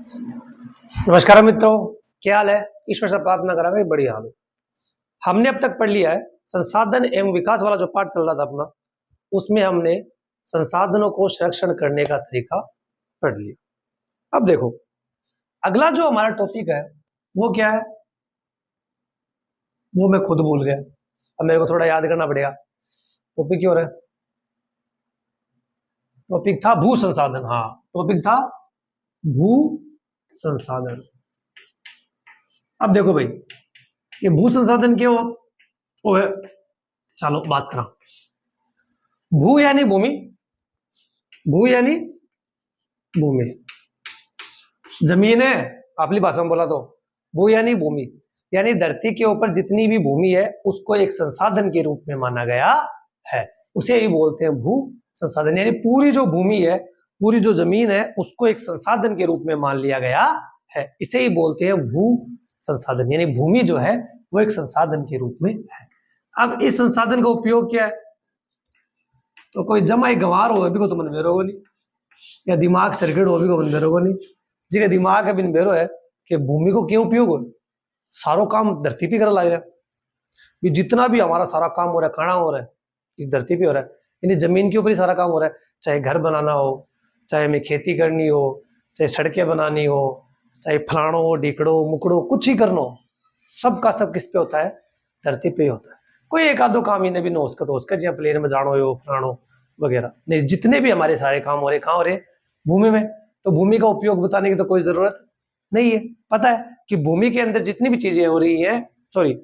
नमस्कार मित्रों, क्या हाल है। ईश्वर से प्रार्थना करेंगे बढ़िया हाल हो। हमने अब तक पढ़ लिया है संसाधन एवं विकास वाला जो पाठ चल रहा था अपना, उसमें हमने संसाधनों को संरक्षण करने का तरीका पढ़ लिया। अब देखो अगला जो हमारा टॉपिक है वो क्या है, वो मैं खुद भूल गया। अब मेरे को थोड़ा याद करना पड़ेगा। टॉपिक क्यों रहा है, टॉपिक था भू संसाधन। हाँ, टॉपिक था भू संसाधन। अब देखो भाई, ये भू संसाधन क्यों वो है, चलो बात करा। भू यानी भूमि, भू यानी भूमि, जमीन है अपनी भाषा में बोला तो। भू यानी भूमि, यानी धरती के ऊपर जितनी भी भूमि है उसको एक संसाधन के रूप में माना गया है, उसे ही बोलते हैं भू संसाधन। यानी पूरी जो भूमि है, पूरी जो जमीन है, उसको एक संसाधन के रूप में मान लिया गया है, इसे ही बोलते हैं भू संसाधन। यानी भूमि जो है वो एक संसाधन के रूप में है। अब इस संसाधन का उपयोग क्या है, तो कोई जमाई गंवार हो भी को तो मन मेरो को नहीं, या दिमाग सर्किट हो भी को मन मेरो को नहीं। जिसका दिमाग है बिन बेरो है कि भूमि को क्यों उपयोग हो, सारो काम धरती पे कर लग रहा है। जितना भी हमारा सारा काम हो रहा है, खाना हो रहा है इस धरती पे हो रहा है, यानी जमीन के ऊपर ही सारा काम हो रहा है। चाहे घर बनाना हो, चाहे हमें खेती करनी हो, चाहे सड़कें बनानी हो, चाहे फलाणो ढीकड़ो मुकड़ो कुछ ही करना हो, सबका सब किस पे होता है, धरती पे ही होता है। कोई एक आधो काम इन्हें भी नोस्क तो उसका जिया प्लेन में जानो हो फलाणो वगैरह नहीं, जितने भी हमारे सारे काम हो रहे कहाँ हो रहे, भूमि में। तो भूमि का उपयोग बताने की तो कोई जरूरत नहीं है। पता है कि भूमि के अंदर जितनी भी चीजें हो रही हैं, सॉरी,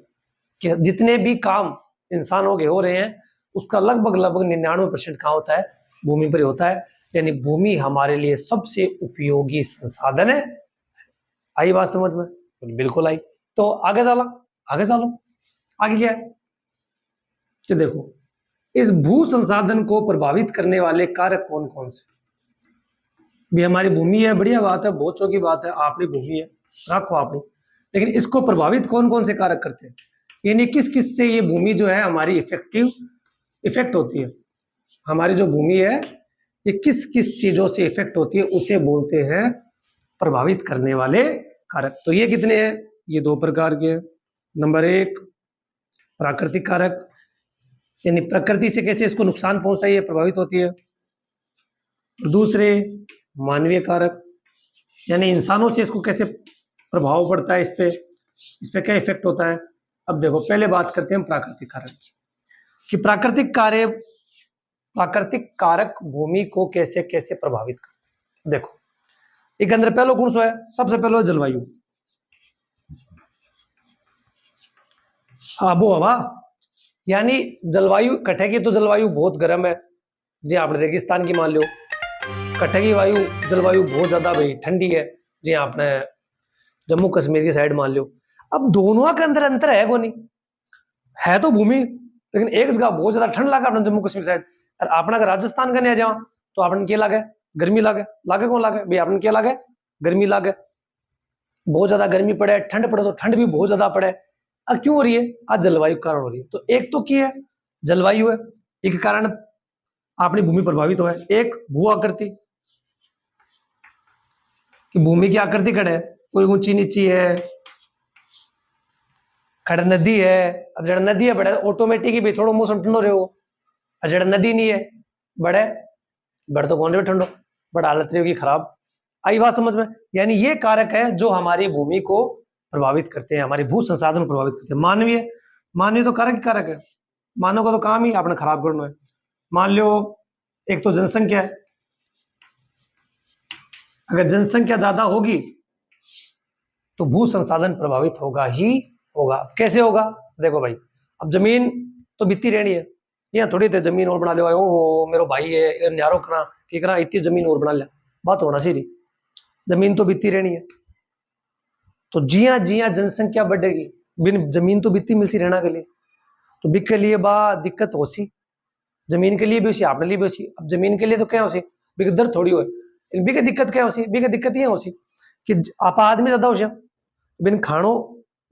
जितने भी काम इंसानों के हो रहे हैं, उसका लगभग 99% कहाँ होता है, भूमि पर होता है। यानी भूमि हमारे लिए सबसे उपयोगी संसाधन है। आई बात समझ में, बिल्कुल आई। तो आगे चलो, आगे चलो, आगे क्या है, तो देखो इस भू संसाधन को प्रभावित करने वाले कारक कौन कौन से। भी हमारी भूमि है, बढ़िया बात है, बहुत चौकी बात है, आपकी भूमि है, रखो आपने, लेकिन इसको प्रभावित कौन कौन से कारक करते हैं, यानी किस किस से ये भूमि जो है हमारी इफेक्ट होती है। हमारी जो भूमि है ये किस किस चीजों से इफेक्ट होती है, उसे बोलते हैं प्रभावित करने वाले कारक। तो ये कितने हैं, ये 2 प्रकार के हैं। नंबर 1 प्राकृतिक कारक, यानी प्रकृति से कैसे इसको नुकसान पहुंचता है, ये प्रभावित होती है। दूसरे मानवीय कारक, यानी इंसानों से इसको कैसे प्रभाव पड़ता है, इस पे क्या इफेक्ट होता है। अब देखो पहले बात करते हैं प्राकृतिक कारक की, कि प्राकृतिक कारक भूमि को कैसे कैसे प्रभावित करते हैं। देखो एक अंदर पहलो कौन सा है, सबसे पहले जलवायु, आबोहवा। यानी जलवायु कटेगी तो जलवायु बहुत गर्म है, जी आपने रेगिस्तान की मान लो। कटेगी जलवायु बहुत ज्यादा भाई ठंडी है, जी आपने जम्मू कश्मीर की साइड मान लो। अब दोनों के अंदर अंतर है को नहीं, है तो भूमि, लेकिन एक जगह बहुत ज्यादा ठंड लगा अपने जम्मू कश्मीर साइड, और अपना अगर राजस्थान का नहीं जाओ तो आपने क्या लागे, गर्मी लागे, लागे कौन लागे भाई, आपने क्या लागे, गर्मी लागे। बहुत ज्यादा गर्मी पड़े, ठंड पड़े तो ठंड भी बहुत ज्यादा पड़े। अब क्यों हो रही है, आज जलवायु कारण हो रही है। तो एक तो क्या है, जलवायु है, एक कारण अपनी भूमि प्रभावित हो है। एक भू आकृति, कि भूमि की आकृति कड़े है, कोई ऊंची नीची है, खड़ नदी है। अब जड़ नदी है बड़े ऑटोमेटिक ही भी थोड़ा मौसम ठंडो रहे हो, और जड़ नदी नहीं है बड़े बड़ तो कौन रहे ठंडो, बड़ा हालत रही होगी खराब। आई बात समझ में। यानी ये कारक है जो हमारी भूमि को प्रभावित करते हैं, हमारे भू संसाधन को प्रभावित करते हैं। मानवीय तो कारक ही कारक है, मानव का तो काम ही आपने खराब करना है। मान लो एक तो जनसंख्या है, अगर जनसंख्या ज्यादा होगी तो भू संसाधन प्रभावित होगा ही होगा। कैसे होगा, देखो भाई, अब जमीन तो बीती रहनी है, यहाँ थोड़ी देर जमीन और बना ले, ओ मेरो भाई है न्यारो करा ठीक करा, इतनी जमीन और बना लिया, बात होना सीधी, जमीन तो बीती रहनी है। तो जिया जनसंख्या बढ़ेगी, बिन जमीन तो बीती मिलती रहना के लिए, तो बिक के लिए बा दिक्कत हो सी, जमीन के लिए भी उसी, आपने लिए भी उसी। अब जमीन के लिए तो क्या हो सी, बिक दर थोड़ी हो, बिके दिक्कत क्या हो सी, बिके दिक्कत ये हो सी कि आप आदमी ज्यादा हो, बिन खानो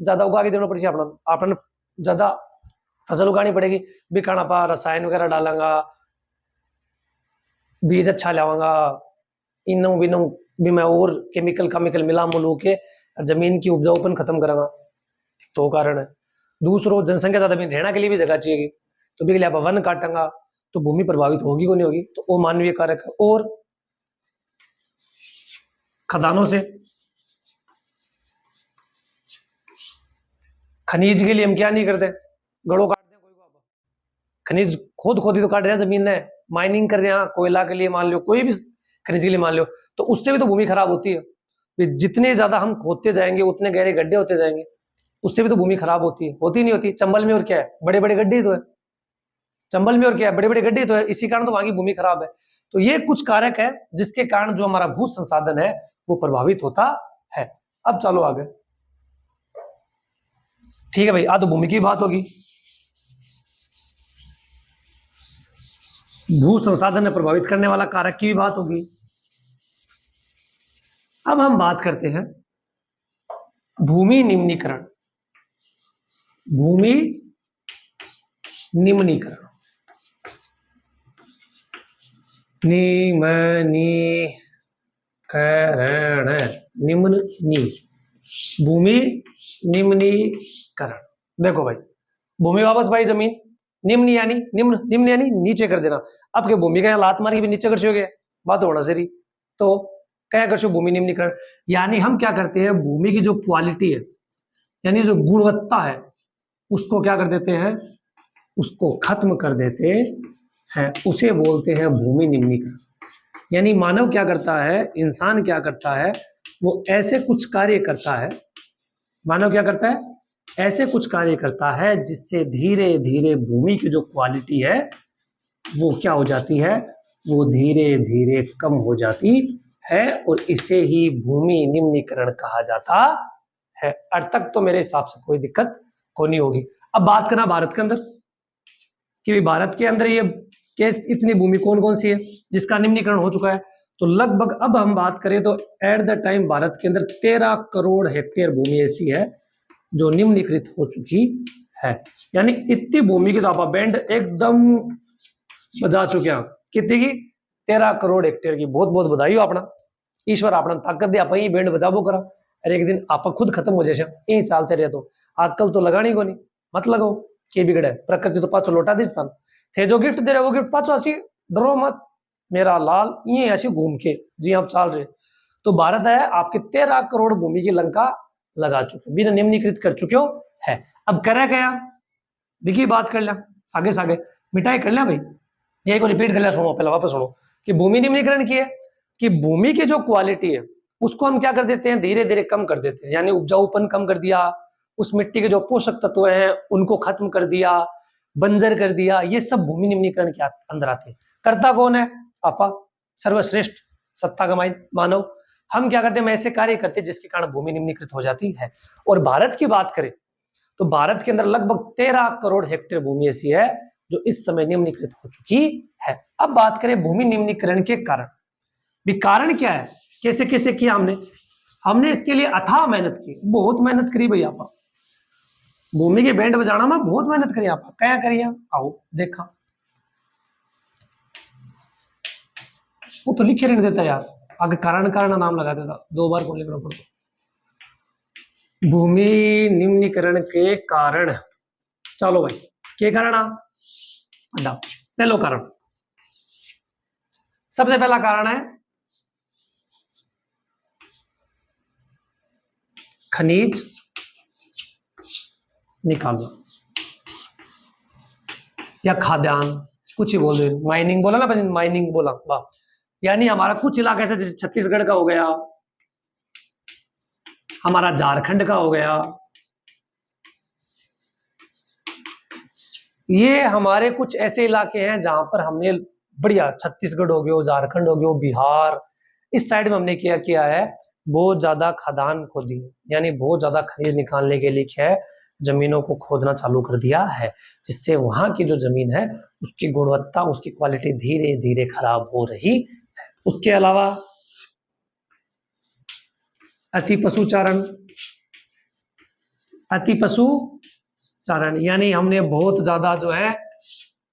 ज्यादा उगा के देना पड़ेगी, अपना ज्यादा फसल उगानी पड़ेगी, भी खाना पा रसायन वगैरह डालांगा, बीज अच्छा लावांगा, इनो बिनो भी मैं और केमिकल मिला मुलू के जमीन की उपजाऊपन खत्म करांगा, तो कारण है। दूसरो जनसंख्या ज्यादा भी रहना के लिए भी जगह चाहिए, तो भी आप वन काटेंगा तो भूमि प्रभावित होगी को नहीं होगी, तो वो मानवीय कारक है। और खदानों से खनिज के लिए हम क्या नहीं करते, गड़ों काटते हैं कोई को, खनिज खोद ही तो काट रहे हैं जमीन में, माइनिंग कर रहे हैं कोयला के लिए मान लो, कोई भी खनिज के लिए मान लो, तो उससे भी तो भूमि खराब होती है। जितने ज्यादा हम खोदते जाएंगे उतने गहरे गड्ढे होते जाएंगे, उससे भी तो भूमि खराब होती है, होती नहीं होती। चंबल में और क्या है, बड़े बड़े गड्ढे ही तो है, चंबल में और क्या है, बड़े बड़े गड्ढे तो है, इसी कारण तो वहां की भूमि खराब है। तो ये कुछ कारक है जिसके कारण जो हमारा भू संसाधन है वो प्रभावित होता है। अब चलो आगे, ठीक है भाई, आ तो भूमि की बात होगी, भू संसाधन में प्रभावित करने वाला कारक की भी बात होगी। अब हम बात करते हैं भूमि निम्नीकरण, भूमि निम्नीकरण, निम्न नी, भूमि निम्नीकरण। देखो भाई, भूमि वापस भाई जमीन, निम्न यानी नीचे कर देना। अब क्या भूमि का यहाँ लात मार के भी नीचे कर चुके, बात होना सही, तो क्या कर भूमि निम्नीकरण, यानी हम क्या करते हैं, भूमि की जो क्वालिटी है यानी जो गुणवत्ता है उसको क्या कर देते हैं, उसको खत्म कर देते हैं, उसे बोलते हैं भूमि निम्नीकरण। यानी मानव क्या करता है, इंसान क्या करता है, वो ऐसे कुछ कार्य करता है, मानव क्या करता है, ऐसे कुछ कार्य करता है जिससे धीरे धीरे भूमि की जो क्वालिटी है वो क्या हो जाती है, वो धीरे धीरे कम हो जाती है, और इसे ही भूमि निम्नीकरण कहा जाता है। अर्थ तक तो मेरे हिसाब से कोई दिक्कत को नहीं होगी। अब बात करना भारत के अंदर कि भारत के अंदर ये इतनी भूमि कौन कौन सी है जिसका निम्नीकरण हो चुका है, तो लगभग अब हम बात करें तो एट द टाइम भारत के अंदर 13 करोड़ हेक्टेयर भूमि ऐसी है जो निम्नीकृत हो चुकी है। यानी इतनी भूमि की तो आप बैंड एकदम बजा चुके हैं, कितनी की, 13 करोड़ हेक्टेयर की। बहुत बहुत बधाई हो अपना, ईश्वर अपना ताकत दे, आप बैंड बजाबो करा, अरे एक दिन आप खुद खत्म हो जाए, यही चलते रहे तो अक्कल तो लगानी को नहीं, मत लगाओ के बिगड़े, प्रकृति तो पाछो लौटा दी स्थान थे, जो गिफ्ट दे रहे वो गिफ्ट पाछो ऐसी डरो मत मेरा लाल, ये ऐसी घूम के जी आप चल रहे। तो भारत है आपके 13 करोड़ भूमि की लंका लगा चुके, बिना निम्नीकृत कर चुके हो है। अब करे क्या, बिकी बात कर लिया, आगे सागे मिटाई कर लिया भाई, यही को रिपीट कर लिया, सुनो पहले वापस सुनो कि भूमि निम्नीकरण की है कि भूमि की जो क्वालिटी है उसको हम क्या कर देते हैं, धीरे धीरे कम कर देते हैं, यानी उपजाऊपन कम कर दिया, उस मिट्टी के जो पोषक तत्व हैं उनको खत्म कर दिया, बंजर कर दिया, ये सब भूमि निम्नीकरण के अंदर आते हैं। करता कौन है, आपा सर्वश्रेष्ठ सत्ता का मानव। हम क्या करते हैं, ऐसे कार्य करते हैं जिसके कारण भूमि निम्नीकृत हो जाती है। और भारत की बात करें तो भारत के अंदर लगभग 13 करोड़ हेक्टेयर भूमि ऐसी है जो इस समय निम्नीकृत हो चुकी है। अब बात करें भूमि निम्नीकरण के कारण, भी कारण क्या है, कैसे कैसे किया हमने इसके लिए अथाह मेहनत की, बहुत मेहनत करी भैया आपा, भूमि के बैंड बजाना में बहुत मेहनत करी आपा, क्या करिए आओ देखा, वो तो लिखे रहने देता यार, आगे कारण कारण नाम लगा देता, 2 बार कौन लिखना पड़ता। भूमि निम्नीकरण के कारण, चलो भाई के कारण पहलो कारण, सबसे पहला कारण है खनिज निकालना या खाद्यान्न, कुछ ही बोल रहे, माइनिंग बोला ना, माइनिंग बोला वाह, यानी हमारा कुछ इलाका ऐसा जैसे छत्तीसगढ़ का हो गया, हमारा झारखंड का हो गया, ये हमारे कुछ ऐसे इलाके हैं जहां पर हमने बढ़िया, छत्तीसगढ़ हो गया, झारखंड हो गया, बिहार, इस साइड में हमने क्या किया है, बहुत ज्यादा खदान खोदी, यानी बहुत ज्यादा खनिज निकालने के लिए क्या है, जमीनों को खोदना चालू कर दिया है, जिससे वहां की जो जमीन है उसकी गुणवत्ता, उसकी क्वालिटी धीरे धीरे खराब हो रही है। उसके अलावा अति पशुचारण, अति पशुचारण यानी हमने बहुत ज्यादा जो है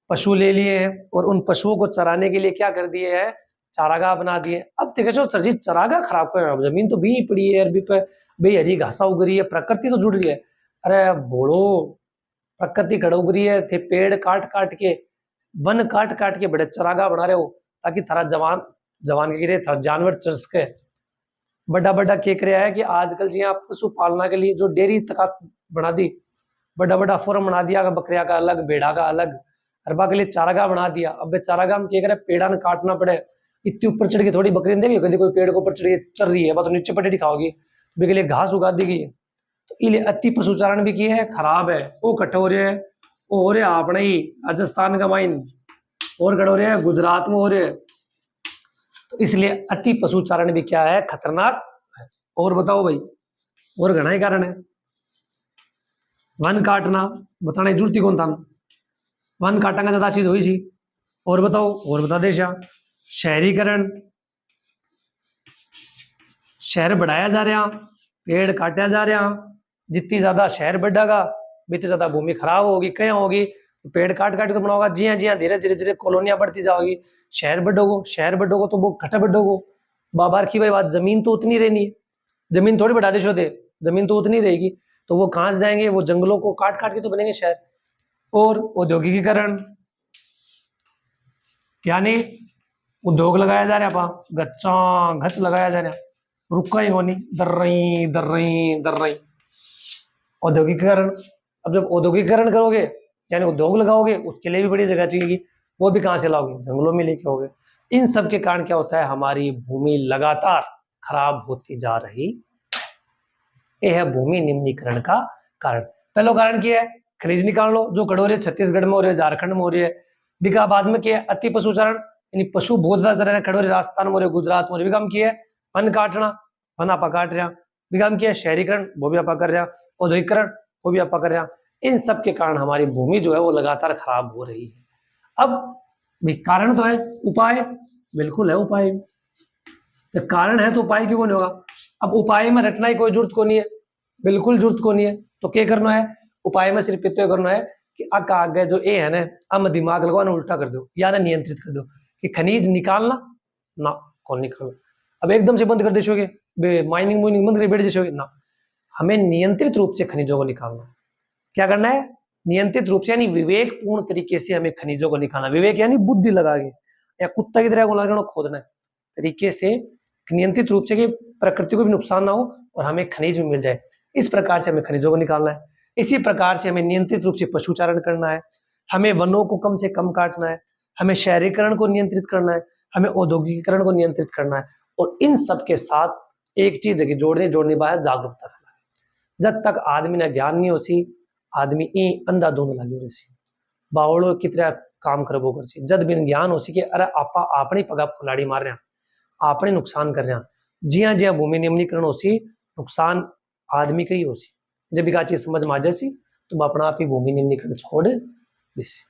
पशु ले लिए हैं और उन पशुओं को चराने के लिए क्या कर दिए हैं, चारागाह बना दिए। अब देखो सर जी चारागाह खराब कर, जमीन तो भी पड़ी है अरबी पे, भाई हरी घासा उग रही है, प्रकृति तो जुड़ रही है। अरे बोलो, प्रकृति कड़ उग रही है, थे पेड़ काट काट के, वन काट काट के बड़े चरागाह बना रहे हो, ताकि थारा जवान जवान के गिरे थारा जानवर चर सके। बड़ा बड़ा केक रहा है कि आजकल जी आप पशु पालना के लिए जो डेयरी तक बना दी, बड़ा बड़ा फॉर्म बना दिया, बकरिया का अलग, भेड़ा का अलग, अरबा के लिए चारागाह बना दिया। अब चारागाह में क्या करे, पेड़ा न काटना पड़े, इतनी ऊपर चढ़ के थोड़ी बकरी देगी, कभी कोई पेड़ को ऊपर चढ़ के चल रही है, तो नीचे पटेटी खाओगी, तो के लिए घास उगा दी गई। तो इसलिए अति पशुचारण भी किया है, खराब है, वो कठोर है, वो हो रहा अपने ही राजस्थान का माइन, और कट हो रहा है गुजरात में हो रहे है। तो इसलिए अति पशुचारण भी क्या है, खतरनाक है। और बताओ भाई, और घना ही कारण है। वन काटना बताने जरूरत ही कौन था, वन काटेंगे ज्यादा चीज हुई सी। और बताओ, और बता दे श्या, शहरीकरण, शहर बढ़ाया जा रहा, पेड़ काटा जा रहा, जितनी ज्यादा शहर बढ़ेगा जितनी ज्यादा भूमि खराब होगी, क्या होगी, पेड़ काट काट के बनाओगा, जी हाँ धीरे धीरे धीरे कॉलोनियां बढ़ती जाओगी, शहर बढ़ोगो, शहर बढ़ोगो तो वो घटा बढ़ोगो। बाबार की भाई बात, जमीन तो उतनी रहनी है, जमीन थोड़ी बढ़ा दे, जमीन तो उतनी रहेगी, तो वो कहां से जाएंगे, वो जंगलों को काट काट के तो बनेंगे शहर। और औद्योगिकीकरण, यानी उद्योग लगाया जा रहा, गच्चा गच लगाया जा रहा, रुका ही होनी, दर रही दर रही दर रही। औद्योगिकीकरण, अब जब औद्योगिकीकरण करोगे यानी उद्योग लगाओगे, उसके लिए भी बड़ी जगह चाहिए, वो भी कहां से लाओगे, जंगलों में लेके आओगे। इन सब के कारण क्या होता है, हमारी भूमि लगातार खराब होती जा रही, यह है भूमि निम्नीकरण का कारण। पहला कारण क्या है, खनिज निकाल लो, जो कड़ो रहे छत्तीसगढ़ में हो रहे, झारखंड में हो रही है। बिका बाद में क्या है, अति पशुचारण, यानी पशु बहुत ज्यादा खड़ो रहे, राजस्थान में हो रहे, गुजरात में हो रहे। बिकाम किया है, वन काटना, वन आपा काट रहा। बिकाम किया है, शहरीकरण, वो भी आपा कर रहा, औद्योगिकरण, वो भी आपा कर रहा। इन सब के कारण हमारी भूमि जो है वो लगातार खराब हो रही है। अब कारण तो है, उपाय बिल्कुल है, उपाय तो कारण है, तो उपाय क्यों नहीं होगा। अब उपाय में रटना ही कोई जरूरत को नहीं है, बिल्कुल जरूरत को नहीं है, तो क्या करना है, उपाय में सिर्फ इतना करना है कि आगे जो ए है ना, अब दिमाग लगाओ ना, उल्टा कर दो या ना नियंत्रित कर दो कि खनिज निकालना ना, कौन निकालना। अब एकदम से बंद कर देशोगे, माइनिंग मुइनिंग बंद कर बैठ जाओगे ना, हमें नियंत्रित रूप से खनिजों को निकालना। क्या करना है, नियंत्रित रूप से, यानी विवेकपूर्ण तरीके से हमें खनिजों को निकालना। विवेक यानी बुद्धि लगा के, या कुत्ता की तरह खोदना है तरीके से, नियंत्रित रूप से, कि प्रकृति को भी नुकसान ना हो और हमें खनिज भी मिल जाए। इस प्रकार से हमें खनिजों को निकालना है। इसी प्रकार से हमें नियंत्रित रूप से पशुचारण करना है, हमें वनों को कम से कम काटना है, हमें शहरीकरण को नियंत्रित करना है, हमें औद्योगिकीकरण को नियंत्रित करना है। और इन सब के साथ एक चीज है, जोड़ने बात जागरूकता करना है। जब तक आदमी ने ज्ञान नहीं होसी, आदमी अंधाधुंध लगी रही, बावड़ो की तरह काम करबो कर, जब बिन ज्ञान हो कि अरे आपा अपनी पगा कुलाड़ी मार रहे हैं, आपने नुकसान कर रहे हैं। जिया जिया भूमि निम्नीकरण हो सी, नुकसान आदमी का ही हो सी। जब एक चीज समझ में आ जाए तो अपना आप ही भूमि निम्नीकरण छोड़ देसी।